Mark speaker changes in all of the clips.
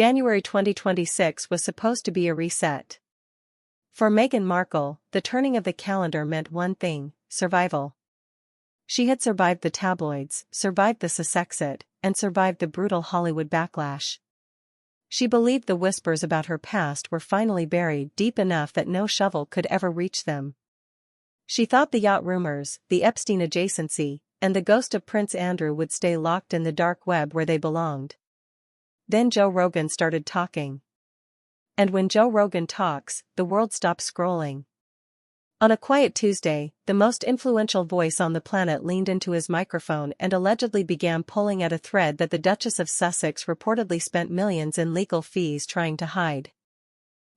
Speaker 1: January 2026 was supposed to be a reset. For Meghan Markle, the turning of the calendar meant one thing: survival. She had survived the tabloids, survived the Sussexit, and survived the brutal Hollywood backlash. She believed the whispers about her past were finally buried deep enough that no shovel could ever reach them. She thought the yacht rumors, the Epstein adjacency, and the ghost of Prince Andrew would stay locked in the dark web where they belonged. Then Joe Rogan started talking. And when Joe Rogan talks, the world stops scrolling. On a quiet Tuesday, the most influential voice on the planet leaned into his microphone and allegedly began pulling at a thread that the Duchess of Sussex reportedly spent millions in legal fees trying to hide.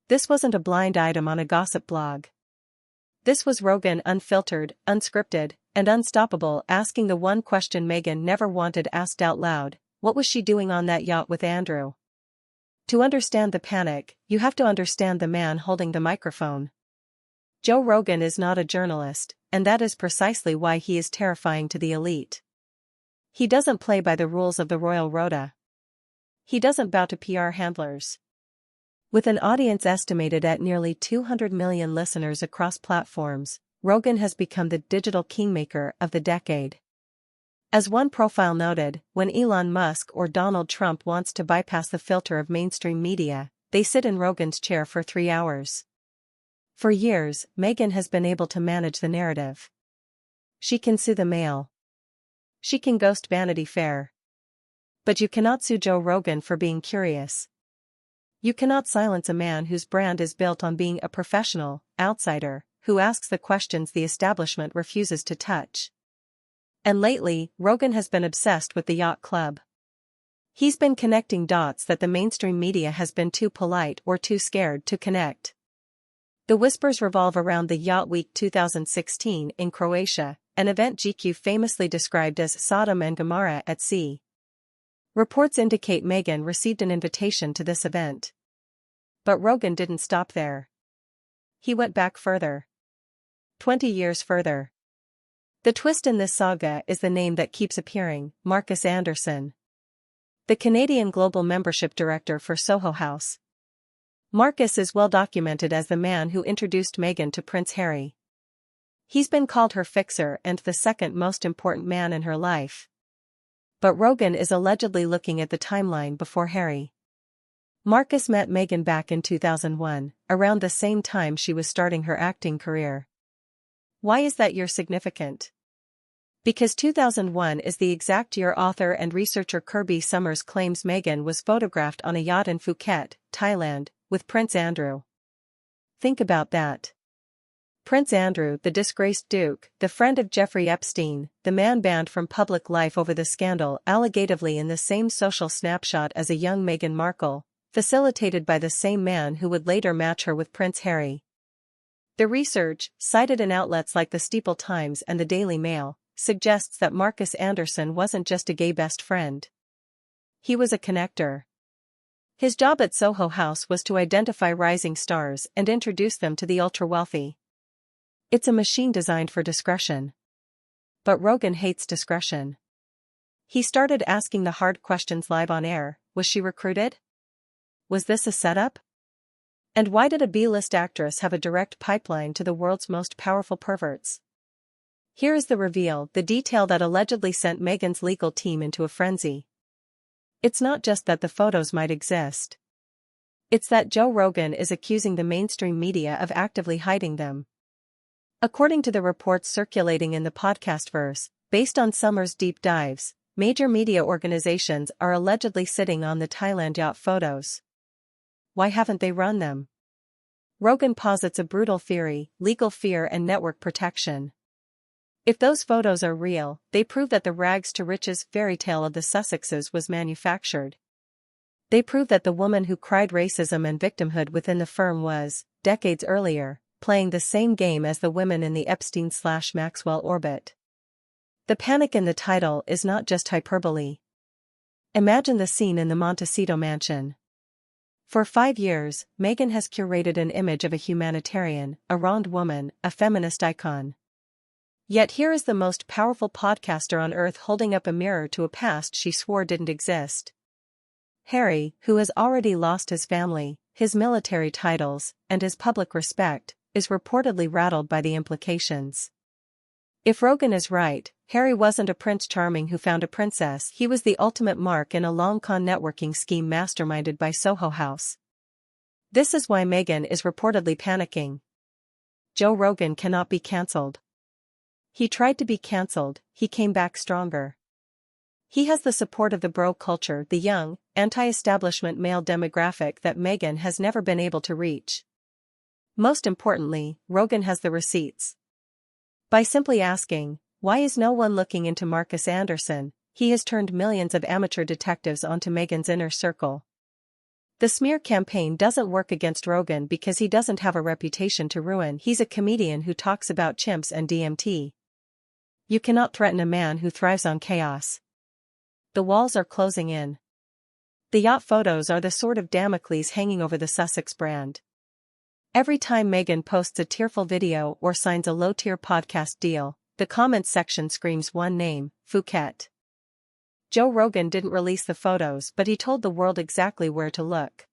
Speaker 1: This wasn't a blind item on a gossip blog. This was Rogan, unfiltered, unscripted, and unstoppable, asking the one question Meghan never wanted asked out loud: what was she doing on that yacht with Andrew? To understand the panic, you have to understand the man holding the microphone. Joe Rogan is not a journalist, and that is precisely why he is terrifying to the elite. He doesn't play by the rules of the royal rota. He doesn't bow to PR handlers. With an audience estimated at nearly 200 million listeners across platforms, Rogan has become the digital kingmaker of the decade. As one profile noted, when Elon Musk or Donald Trump wants to bypass the filter of mainstream media, they sit in Rogan's chair for 3 hours. For years, Meghan has been able to manage the narrative. She can sue the Mail. She can ghost Vanity Fair. But you cannot sue Joe Rogan for being curious. You cannot silence a man whose brand is built on being a professional, outsider, who asks the questions the establishment refuses to touch. And lately, Rogan has been obsessed with the Yacht Club. He's been connecting dots that the mainstream media has been too polite or too scared to connect. The whispers revolve around the Yacht Week 2016 in Croatia, an event GQ famously described as Sodom and Gomorrah at sea. Reports indicate Meghan received an invitation to this event. But Rogan didn't stop there. He went back further. 20 years further. The twist in this saga is the name that keeps appearing: Marcus Anderson. The Canadian Global Membership Director for Soho House. Marcus is well documented as the man who introduced Meghan to Prince Harry. He's been called her fixer and the second most important man in her life. But Rogan is allegedly looking at the timeline before Harry. Marcus met Meghan back in 2001, around the same time she was starting her acting career. Why is that year significant? Because 2001 is the exact year author and researcher Kirby Summers claims Meghan was photographed on a yacht in Phuket, Thailand, with Prince Andrew. Think about that. Prince Andrew, the disgraced Duke, the friend of Jeffrey Epstein, the man banned from public life over the scandal, allegatively in the same social snapshot as a young Meghan Markle, facilitated by the same man who would later match her with Prince Harry. The research, cited in outlets like the Steeple Times and the Daily Mail, suggests that Marcus Anderson wasn't just a gay best friend. He was a connector. His job at Soho House was to identify rising stars and introduce them to the ultra-wealthy. It's a machine designed for discretion. But Rogan hates discretion. He started asking the hard questions live on air. Was she recruited? Was this a setup? And why did a B-list actress have a direct pipeline to the world's most powerful perverts? Here is the reveal, the detail that allegedly sent Meghan's legal team into a frenzy. It's not just that the photos might exist. It's that Joe Rogan is accusing the mainstream media of actively hiding them. According to the reports circulating in the podcastverse, based on Summers' deep dives, major media organizations are allegedly sitting on the Thailand yacht photos. Why haven't they run them? Rogan posits a brutal theory: legal fear and network protection. If those photos are real, they prove that the rags to riches fairy tale of the Sussexes was manufactured. They prove that the woman who cried racism and victimhood within the firm was, decades earlier, playing the same game as the women in the Epstein/Maxwell orbit. The panic in the title is not just hyperbole. Imagine the scene in the Montecito mansion. For 5 years, Meghan has curated an image of a humanitarian, a wronged woman, a feminist icon. Yet here is the most powerful podcaster on earth holding up a mirror to a past she swore didn't exist. Harry, who has already lost his family, his military titles, and his public respect, is reportedly rattled by the implications. If Rogan is right, Harry wasn't a Prince Charming who found a princess, he was the ultimate mark in a long-con networking scheme masterminded by Soho House. This is why Meghan is reportedly panicking. Joe Rogan cannot be cancelled. He tried to be cancelled, he came back stronger. He has the support of the bro culture, the young, anti-establishment male demographic that Meghan has never been able to reach. Most importantly, Rogan has the receipts. By simply asking, "Why is no one looking into Marcus Anderson?" he has turned millions of amateur detectives onto Meghan's inner circle. The smear campaign doesn't work against Rogan because he doesn't have a reputation to ruin. He's a comedian who talks about chimps and DMT. You cannot threaten a man who thrives on chaos. The walls are closing in. The yacht photos are the sword of Damocles hanging over the Sussex brand. Every time Meghan posts a tearful video or signs a low-tier podcast deal, the comments section screams one name, Phuket. Joe Rogan didn't release the photos, but he told the world exactly where to look.